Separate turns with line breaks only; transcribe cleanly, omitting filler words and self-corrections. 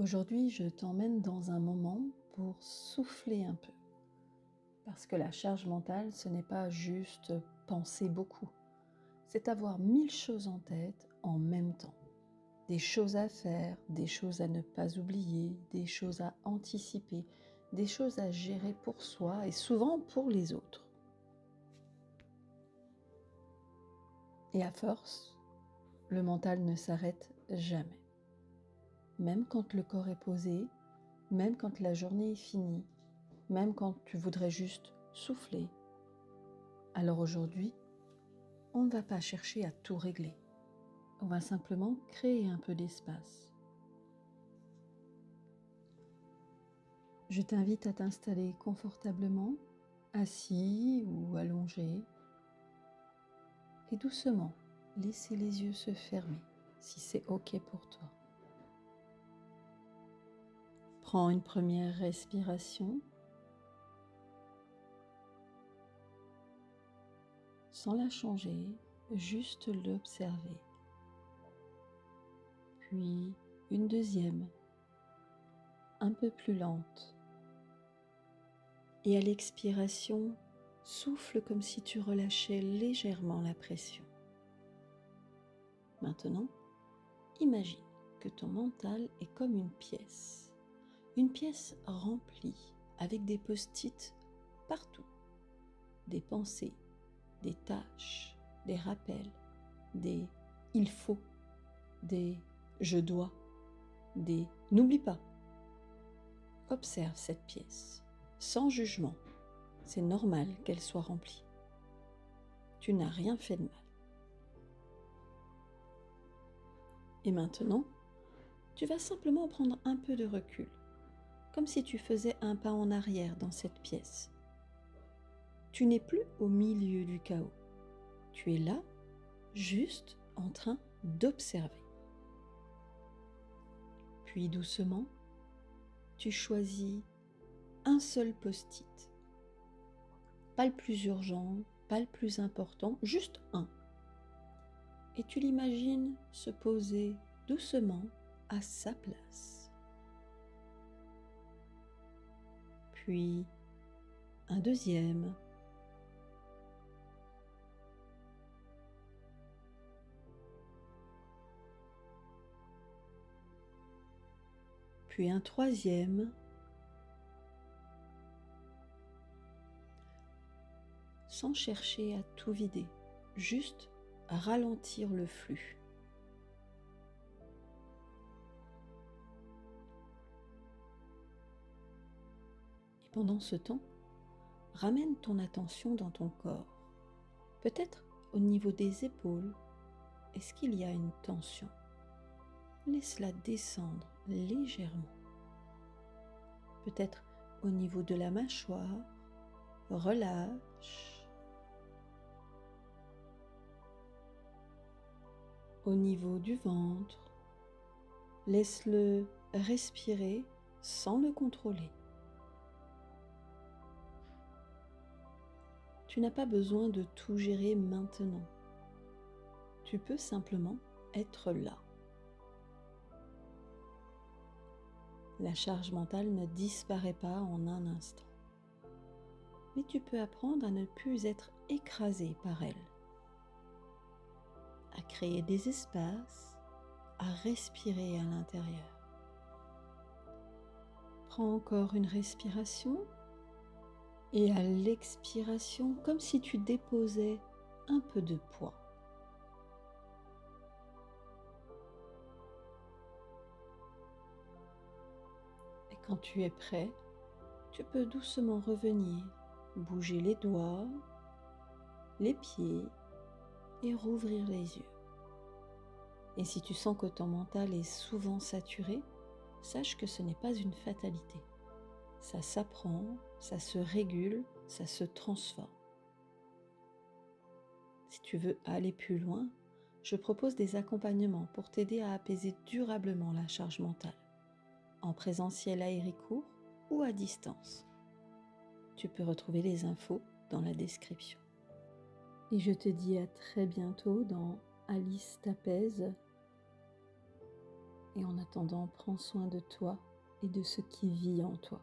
Aujourd'hui, je t'emmène dans un moment pour souffler un peu. Parce que la charge mentale, ce n'est pas juste penser beaucoup. C'est avoir 1000 choses en tête en même temps. Des choses à faire, des choses à ne pas oublier, des choses à anticiper, des choses à gérer pour soi et souvent pour les autres. Et à force, le mental ne s'arrête jamais. Même quand le corps est posé, même quand la journée est finie, même quand tu voudrais juste souffler. Alors aujourd'hui, on ne va pas chercher à tout régler. On va simplement créer un peu d'espace. Je t'invite à t'installer confortablement, assis ou allongé, et doucement, laisser les yeux se fermer si c'est OK pour toi. Prends une première respiration sans la changer, juste l'observer. Puis une deuxième, un peu plus lente. Et à l'expiration, souffle comme si tu relâchais légèrement la pression. Maintenant, imagine que ton mental est comme une pièce remplie avec des post-it partout, des pensées, des tâches, des rappels, des il faut, des je dois, des n'oublie pas. Observe cette pièce, sans jugement. C'est normal qu'elle soit remplie. Tu n'as rien fait de mal. Et maintenant, tu vas simplement prendre un peu de recul, comme si tu faisais un pas en arrière dans cette pièce. Tu n'es plus au milieu du chaos. Tu es là, juste en train d'observer. Puis doucement, tu choisis un seul post-it. Pas le plus urgent, pas le plus important, juste un. Et tu l'imagines se poser doucement à sa place. Puis un deuxième. Puis un troisième. Sans chercher à tout vider, juste à ralentir le flux. Et pendant ce temps, ramène ton attention dans ton corps, peut-être au niveau des épaules. Est-ce qu'il y a une tension? Laisse-la descendre légèrement. Peut-être au niveau de la mâchoire, relâche. Au niveau du ventre, laisse-le respirer sans le contrôler. Tu n'as pas besoin de tout gérer maintenant. Tu peux simplement être là. La charge mentale ne disparaît pas en un instant. Mais tu peux apprendre à ne plus être écrasé par elle, à créer des espaces, à respirer à l'intérieur. Prends encore une respiration et à l'expiration, comme si tu déposais un peu de poids. Et quand tu es prêt, tu peux doucement revenir, bouger les doigts, les pieds et rouvrir les yeux. Et si tu sens que ton mental est souvent saturé, sache que ce n'est pas une fatalité. Ça s'apprend, ça se régule, ça se transforme. Si tu veux aller plus loin, je propose des accompagnements pour t'aider à apaiser durablement la charge mentale, en présentiel à Héricourt ou à distance. Tu peux retrouver les infos dans la description. Et je te dis à très bientôt dans Alice t'apaise, Et en attendant, prends soin de toi et de ce qui vit en toi.